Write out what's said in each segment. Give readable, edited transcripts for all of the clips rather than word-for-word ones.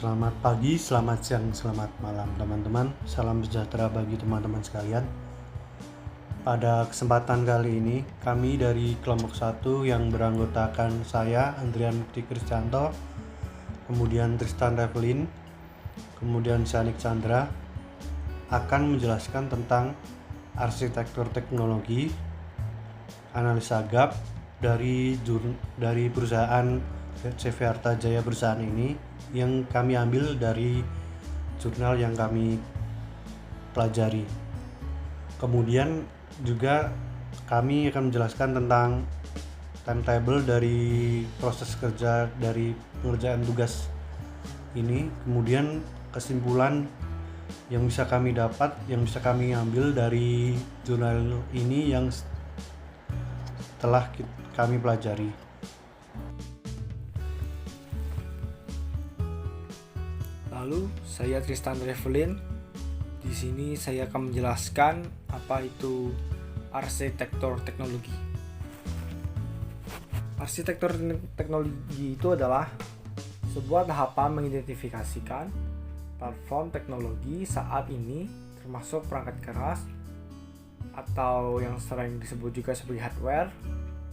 Selamat pagi, selamat siang, selamat malam teman-teman. Salam sejahtera bagi teman-teman sekalian. Pada kesempatan kali ini, kami dari kelompok 1 yang beranggotakan saya, Andrian Mukti Kriscanto, kemudian Tristan Revelin, kemudian Syanik Chandra, akan menjelaskan tentang arsitektur teknologi, analisa gap dari perusahaan CV Arta Jaya perusahaan ini yang kami ambil dari jurnal yang kami pelajari. Kemudian juga kami akan menjelaskan tentang timetable dari proses kerja dari pengerjaan tugas ini, kemudian kesimpulan yang bisa kami dapat, yang bisa kami ambil dari jurnal ini yang telah kami pelajari. Lalu, saya Tristan Revelin. Di sini saya akan menjelaskan apa itu arsitektur teknologi. Arsitektur teknologi itu adalah sebuah tahapan mengidentifikasikan platform teknologi saat ini, termasuk perangkat keras atau yang sering disebut juga sebagai hardware,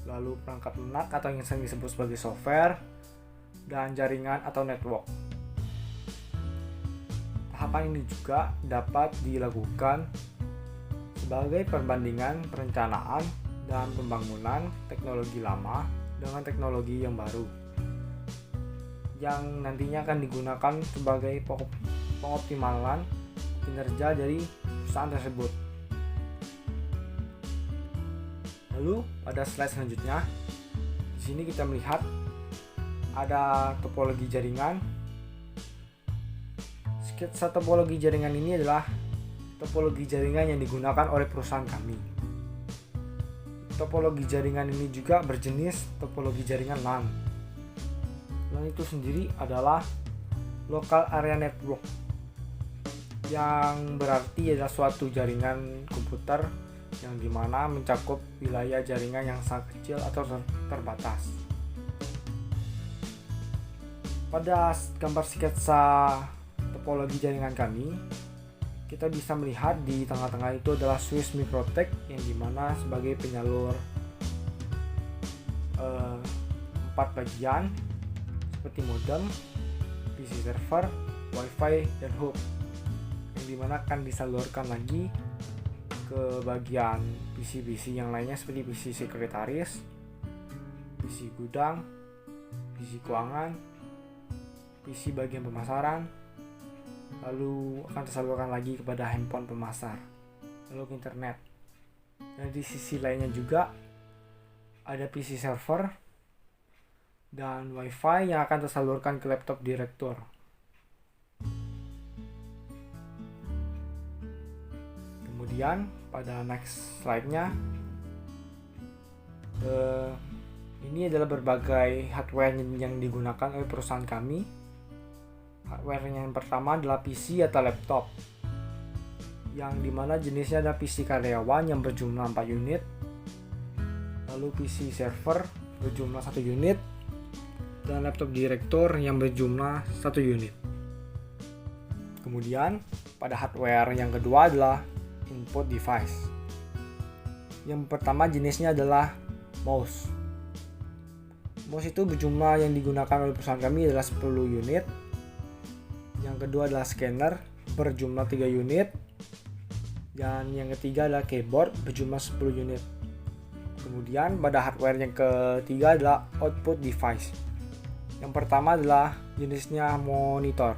lalu perangkat lunak atau yang sering disebut sebagai software, dan jaringan atau network. Tahapan ini juga dapat dilakukan sebagai perbandingan perencanaan dan pembangunan teknologi lama dengan teknologi yang baru, yang nantinya akan digunakan sebagai pengoptimalan kinerja dari perusahaan tersebut. Lalu pada slide selanjutnya, di sini kita melihat ada topologi jaringan. Sketsa topologi jaringan ini adalah topologi jaringan yang digunakan oleh perusahaan kami. Topologi jaringan ini juga berjenis topologi jaringan LAN. LAN itu sendiri adalah Local Area Network, yang berarti adalah suatu jaringan komputer yang dimana mencakup wilayah jaringan yang sangat kecil atau terbatas. Pada gambar sketsa topologi jaringan kami, kita bisa melihat di tengah-tengah itu adalah switch Microtech yang dimana sebagai penyalur 4 bagian seperti modem, PC server, WiFi, dan hub, yang dimana akan disalurkan lagi ke bagian PC-PC yang lainnya seperti PC sekretaris, PC gudang, PC keuangan, PC bagian pemasaran, lalu akan tersalurkan lagi kepada handphone pemasar, lalu ke internet. Dan di sisi lainnya juga ada PC server dan WiFi yang akan tersalurkan ke laptop direktur. Kemudian pada next slide-nya, ini adalah berbagai hardware yang digunakan oleh perusahaan kami. Hardware yang pertama adalah PC atau laptop, yang dimana jenisnya ada PC karyawan yang berjumlah 4 unit, lalu PC server berjumlah 1 unit, dan laptop direktur yang berjumlah 1 unit. Kemudian pada hardware yang kedua adalah input device. Yang pertama jenisnya adalah mouse. Mouse itu berjumlah yang digunakan oleh perusahaan kami adalah 10 unit. Yang kedua adalah scanner berjumlah 3 unit. Dan yang ketiga adalah keyboard berjumlah 10 unit. Kemudian pada hardware yang ketiga adalah output device. Yang pertama adalah jenisnya monitor.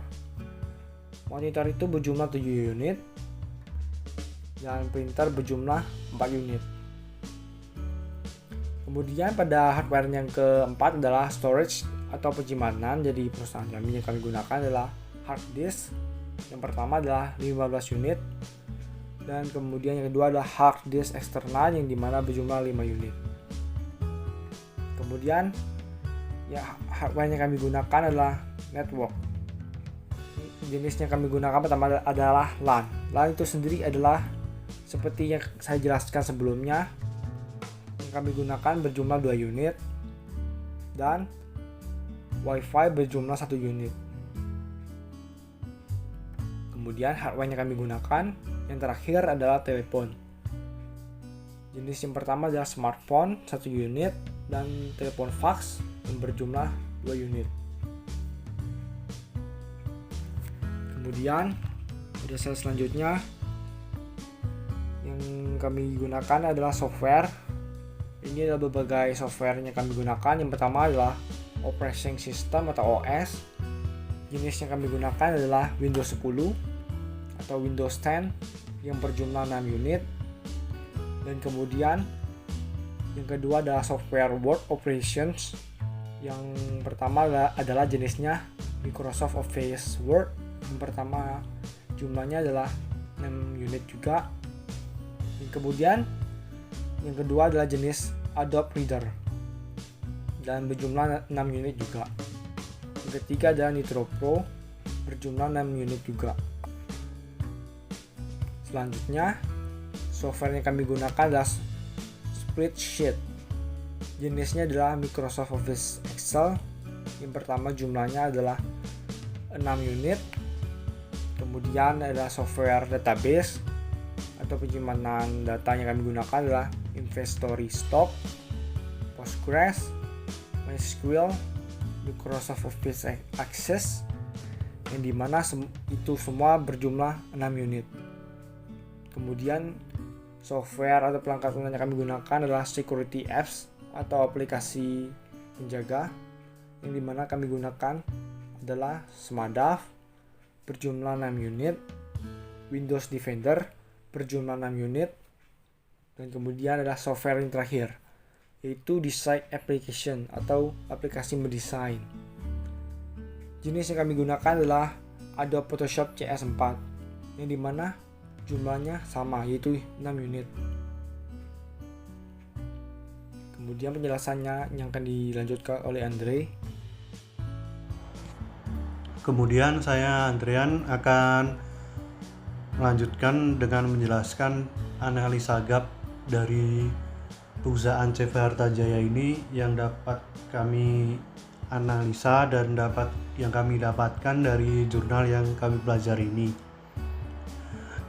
Monitor itu berjumlah 7 unit. Dan printer berjumlah 4 unit. Kemudian pada hardware yang keempat adalah storage atau penyimpanan. Jadi perusahaan kami yang kami gunakan adalah hard disk. Yang pertama adalah 15 unit, dan kemudian yang kedua adalah hard disk eksternal yang dimana berjumlah 5 unit. Kemudian hardware yang kami gunakan adalah network. Jenisnya kami gunakan pertama adalah LAN. LAN itu sendiri adalah seperti yang saya jelaskan sebelumnya, yang kami gunakan berjumlah 2 unit, dan WiFi berjumlah 1 unit. Kemudian hardware yang kami gunakan yang terakhir adalah telepon. Jenis yang pertama adalah smartphone 1 unit dan telepon fax yang berjumlah 2 unit. Kemudian pada slide selanjutnya yang kami gunakan adalah software. Ini adalah berbagai software yang kami gunakan. Yang pertama adalah operating system atau OS. Jenis yang kami gunakan adalah Windows 10 atau Windows 10 yang berjumlah 6 unit. Dan kemudian yang kedua adalah software Word Operations. Yang pertama adalah jenisnya Microsoft Office Word. Yang pertama jumlahnya adalah 6 unit juga. Dan kemudian yang kedua adalah jenis Adobe Reader dan berjumlah 6 unit juga. Yang ketiga adalah Nitro Pro berjumlah 6 unit juga. Selanjutnya software yang kami gunakan adalah Spreadsheet. Jenisnya adalah Microsoft Office Excel. Yang pertama jumlahnya adalah 6 unit. Kemudian ada software database atau penyimpanan data yang kami gunakan adalah Inventory Stock, Postgres, MySQL, Microsoft Office Access, yang dimana itu semua berjumlah 6 unit. Kemudian software atau perangkat lunak yang kami gunakan adalah security apps atau aplikasi penjaga, yang dimana kami gunakan adalah Smartdav berjumlah 6 unit, Windows Defender berjumlah 6 unit, dan kemudian ada software yang terakhir yaitu Design Application atau aplikasi mendesain. Jenis yang kami gunakan adalah Adobe Photoshop CS4 yang dimana jumlahnya sama yaitu 6 unit. Kemudian penjelasannya yang akan dilanjutkan oleh Andre. Kemudian saya Andrean akan melanjutkan dengan menjelaskan analisa gap dari perusahaan CV Harta Jaya ini yang dapat kami analisa dan yang kami dapatkan dari jurnal yang kami pelajari ini.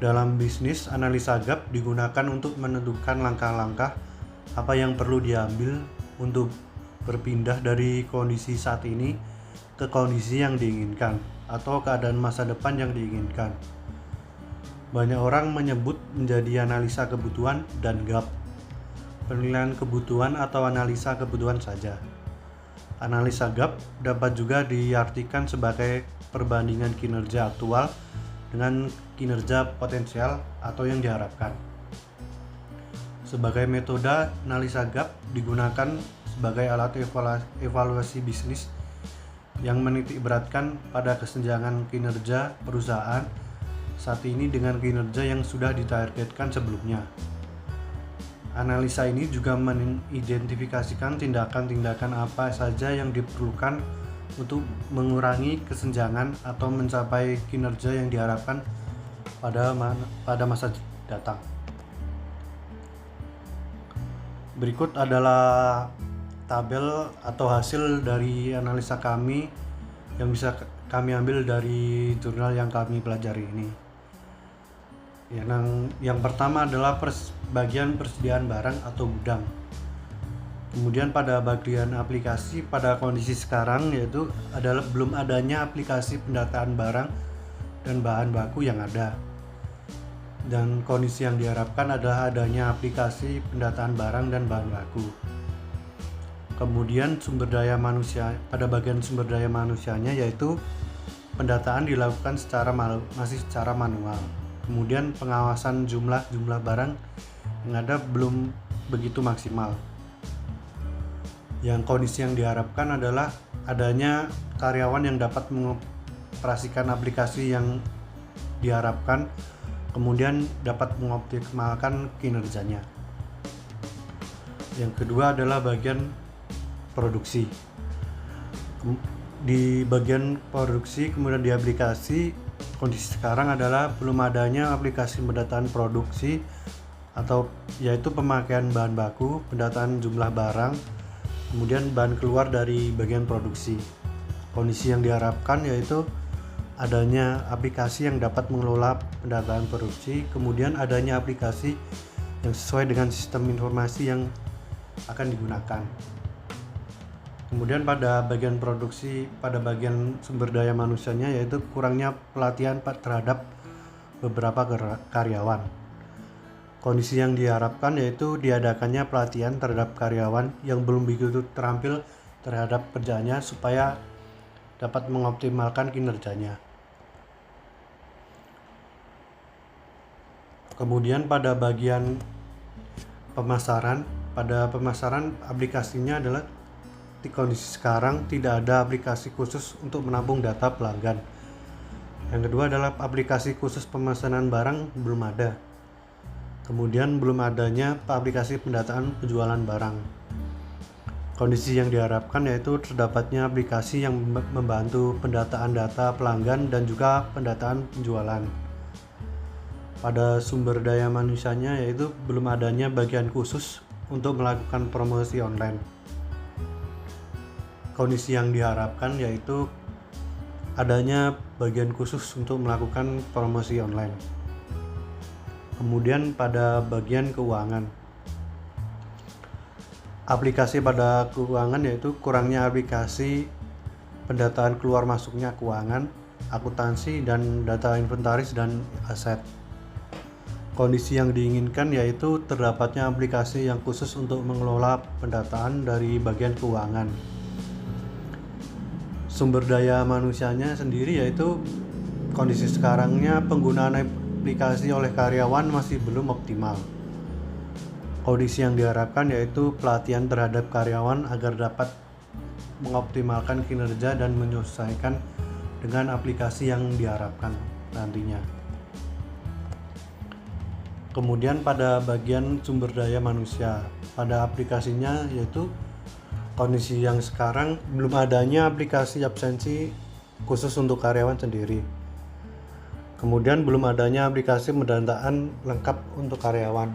Dalam bisnis, analisa gap digunakan untuk menentukan langkah-langkah apa yang perlu diambil untuk berpindah dari kondisi saat ini ke kondisi yang diinginkan atau keadaan masa depan yang diinginkan. Banyak orang menyebut menjadi analisa kebutuhan dan gap. Penilaian kebutuhan atau analisa kebutuhan saja. Analisa gap dapat juga diartikan sebagai perbandingan kinerja aktual dengan kinerja potensial atau yang diharapkan. Sebagai metode, analisa gap digunakan sebagai alat evaluasi bisnis yang menitik beratkan pada kesenjangan kinerja perusahaan saat ini dengan kinerja yang sudah ditargetkan sebelumnya. Analisa ini juga mengidentifikasikan tindakan-tindakan apa saja yang diperlukan untuk mengurangi kesenjangan atau mencapai kinerja yang diharapkan pada masa datang. Berikut adalah tabel atau hasil dari analisa kami yang bisa kami ambil dari jurnal yang kami pelajari ini. Yang pertama adalah bagian persediaan barang atau gudang. Kemudian pada bagian aplikasi pada kondisi sekarang yaitu adalah belum adanya aplikasi pendataan barang dan bahan baku yang ada. Dan kondisi yang diharapkan adalah adanya aplikasi pendataan barang dan bahan baku. Kemudian sumber daya manusia, pada bagian sumber daya manusianya yaitu pendataan dilakukan masih secara manual. Kemudian pengawasan jumlah barang yang ada belum begitu maksimal. Yang kondisi yang diharapkan adalah adanya karyawan yang dapat mengoperasikan aplikasi yang diharapkan, kemudian dapat mengoptimalkan kinerjanya. Yang kedua adalah bagian produksi. Di bagian produksi kemudian di aplikasi, kondisi sekarang adalah belum adanya aplikasi pendataan produksi atau yaitu pemakaian bahan baku, pendataan jumlah barang, kemudian bahan keluar dari bagian produksi. Kondisi yang diharapkan yaitu adanya aplikasi yang dapat mengelola pendataan produksi, kemudian adanya aplikasi yang sesuai dengan sistem informasi yang akan digunakan. Kemudian pada bagian produksi, pada bagian sumber daya manusianya, yaitu kurangnya pelatihan terhadap beberapa karyawan. Kondisi yang diharapkan yaitu diadakannya pelatihan terhadap karyawan yang belum begitu terampil terhadap kerjaannya supaya dapat mengoptimalkan kinerjanya. Kemudian pada bagian pemasaran, aplikasinya adalah di kondisi sekarang tidak ada aplikasi khusus untuk menampung data pelanggan. Yang kedua adalah aplikasi khusus pemesanan barang belum ada. Kemudian belum adanya aplikasi pendataan penjualan barang. Kondisi yang diharapkan yaitu terdapatnya aplikasi yang membantu pendataan data pelanggan dan juga pendataan penjualan. Pada sumber daya manusianya yaitu belum adanya bagian khusus untuk melakukan promosi online. Kondisi yang diharapkan yaitu adanya bagian khusus untuk melakukan promosi online. Kemudian pada bagian keuangan, aplikasi pada keuangan yaitu kurangnya aplikasi pendataan keluar masuknya keuangan, akuntansi, dan data inventaris dan aset. Kondisi yang diinginkan yaitu terdapatnya aplikasi yang khusus untuk mengelola pendataan dari bagian keuangan. Sumber daya manusianya sendiri yaitu kondisi sekarangnya penggunaan aplikasi oleh karyawan masih belum optimal. Kondisi yang diharapkan yaitu pelatihan terhadap karyawan agar dapat mengoptimalkan kinerja dan menyesuaikan dengan aplikasi yang diharapkan nantinya. Kemudian pada bagian sumber daya manusia, pada aplikasinya yaitu kondisi yang sekarang belum adanya aplikasi absensi khusus untuk karyawan sendiri. Kemudian belum adanya aplikasi pendataan lengkap untuk karyawan.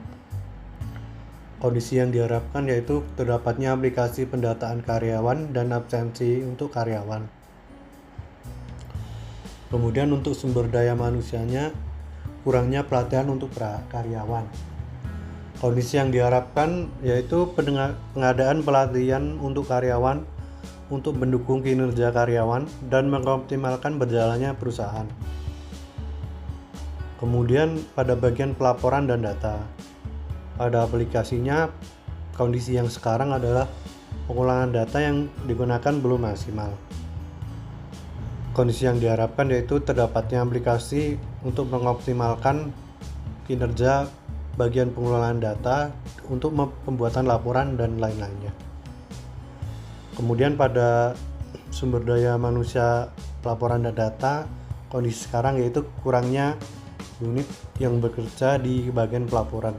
Kondisi yang diharapkan yaitu terdapatnya aplikasi pendataan karyawan dan absensi untuk karyawan. Kemudian untuk sumber daya manusianya kurangnya pelatihan untuk karyawan. Kondisi yang diharapkan yaitu pengadaan pelatihan untuk karyawan untuk mendukung kinerja karyawan dan mengoptimalkan berjalannya perusahaan. Kemudian pada bagian pelaporan dan data, pada aplikasinya kondisi yang sekarang adalah pengulangan data yang digunakan belum maksimal. Kondisi yang diharapkan yaitu terdapatnya aplikasi untuk mengoptimalkan kinerja bagian pengelolaan data untuk pembuatan laporan dan lain-lainnya. Kemudian pada sumber daya manusia pelaporan dan data, kondisi sekarang yaitu kurangnya unit yang bekerja di bagian pelaporan.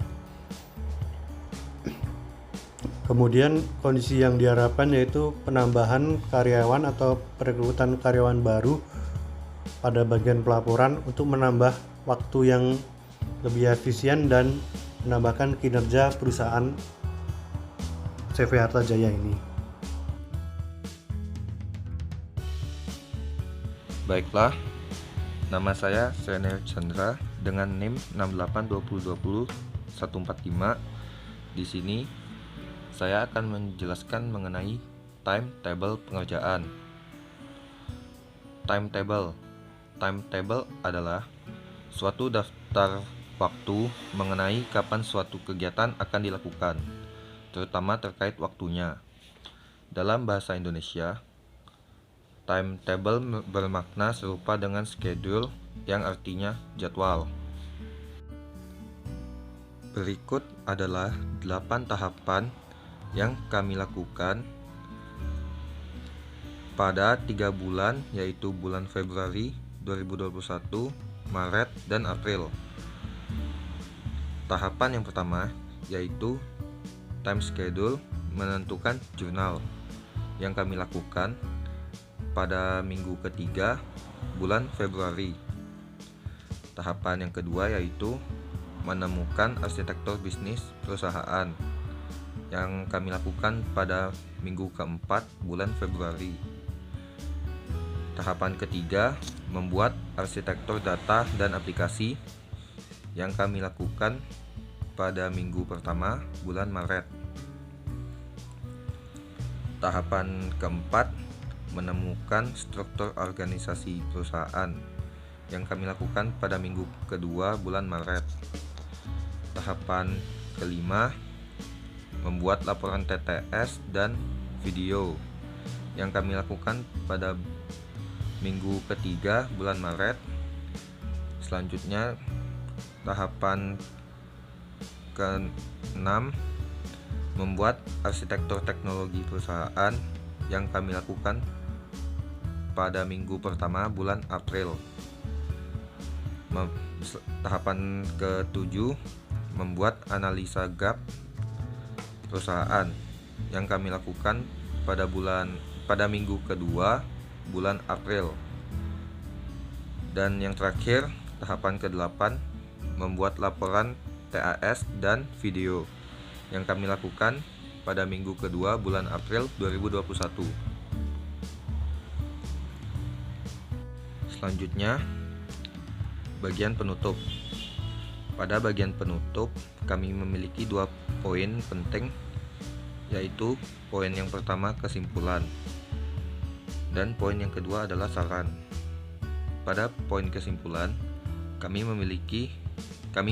Kemudian kondisi yang diharapkan yaitu penambahan karyawan atau perekrutan karyawan baru pada bagian pelaporan untuk menambah waktu yang lebih efisien dan menambahkan kinerja perusahaan CV Harta Jaya ini. Baiklah, nama saya Senel Chandra dengan NIM 682020-145. Di sini saya akan menjelaskan mengenai timetable pengerjaan. Timetable adalah suatu daftar waktu mengenai kapan suatu kegiatan akan dilakukan, terutama terkait waktunya. Dalam bahasa Indonesia, timetable bermakna serupa dengan schedule yang artinya jadwal. Berikut adalah 8 tahapan yang kami lakukan pada 3 bulan, yaitu bulan Februari 2021, Maret, dan April. Tahapan yang pertama yaitu time schedule, menentukan jurnal yang kami lakukan pada minggu ketiga bulan Februari. Tahapan yang kedua yaitu menemukan arsitektur bisnis perusahaan yang kami lakukan pada minggu keempat bulan Februari. Tahapan ketiga, membuat arsitektur data dan aplikasi yang kami lakukan pada minggu pertama bulan Maret. Tahapan keempat, menemukan struktur organisasi perusahaan yang kami lakukan pada minggu kedua bulan Maret. Tahapan kelima, membuat laporan TTS dan video yang kami lakukan pada minggu ketiga bulan Maret. Selanjutnya, tahapan ke-6, membuat arsitektur teknologi perusahaan yang kami lakukan pada minggu pertama bulan April. Tahapan ke-7, membuat analisa gap perusahaan yang kami lakukan pada minggu kedua bulan April. Dan yang terakhir, tahapan ke-8, membuat laporan TAS dan video yang kami lakukan pada minggu kedua bulan April 2021. Selanjutnya, bagian penutup. Pada bagian penutup, kami memiliki 2 poin penting, yaitu poin yang pertama kesimpulan dan poin yang kedua adalah saran. Pada poin kesimpulan, kami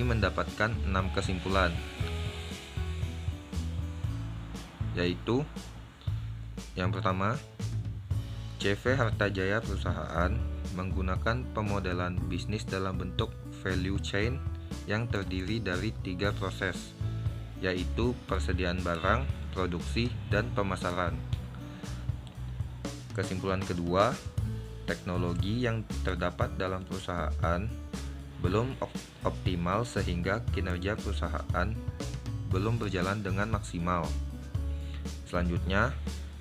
mendapatkan 6 kesimpulan, yaitu yang pertama, CV Harta Jaya Perusahaan menggunakan pemodelan bisnis dalam bentuk value chain yang terdiri dari 3 proses, yaitu persediaan barang, produksi, dan pemasaran. Kesimpulan kedua, teknologi yang terdapat dalam perusahaan belum optimal sehingga kinerja perusahaan belum berjalan dengan maksimal. Selanjutnya,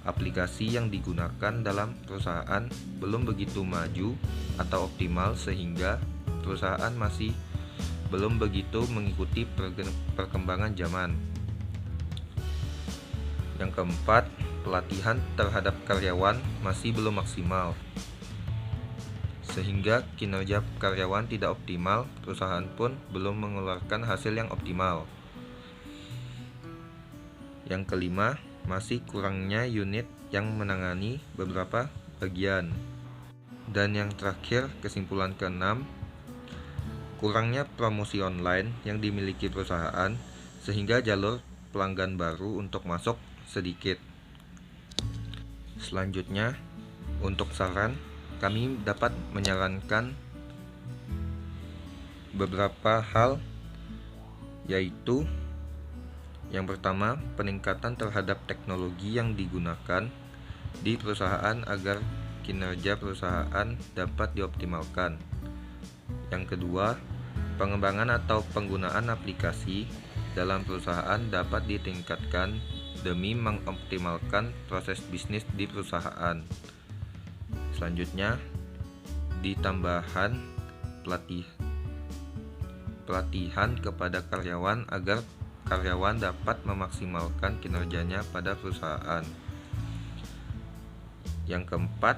aplikasi yang digunakan dalam perusahaan belum begitu maju atau optimal sehingga perusahaan masih belum begitu mengikuti perkembangan zaman. Yang keempat, pelatihan terhadap karyawan masih belum maksimal sehingga kinerja karyawan tidak optimal, perusahaan pun belum mengeluarkan hasil yang optimal. Yang kelima, masih kurangnya unit yang menangani beberapa bagian. Dan yang terakhir, kesimpulan ke-6, kurangnya promosi online yang dimiliki perusahaan sehingga jalur pelanggan baru untuk masuk sedikit. Selanjutnya, untuk saran, kami dapat menyarankan beberapa hal, yaitu yang pertama, peningkatan terhadap teknologi yang digunakan di perusahaan agar kinerja perusahaan dapat dioptimalkan. Yang kedua, pengembangan atau penggunaan aplikasi dalam perusahaan dapat ditingkatkan demi mengoptimalkan proses bisnis di perusahaan. Selanjutnya, ditambahan pelatihan kepada karyawan agar karyawan dapat memaksimalkan kinerjanya pada perusahaan. Yang keempat,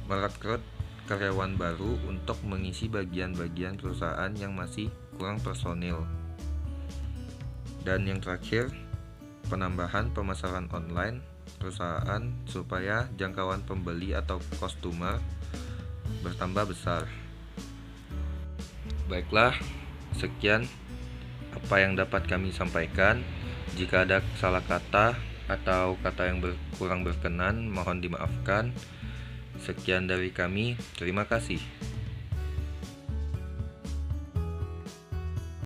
merekrut karyawan baru untuk mengisi bagian-bagian perusahaan yang masih kurang personil. Dan yang terakhir, penambahan pemasaran online perusahaan supaya jangkauan pembeli atau customer bertambah besar. Baiklah, sekian apa yang dapat kami sampaikan. Jika ada salah kata atau kata yang kurang berkenan, mohon dimaafkan. Sekian dari kami, terima kasih.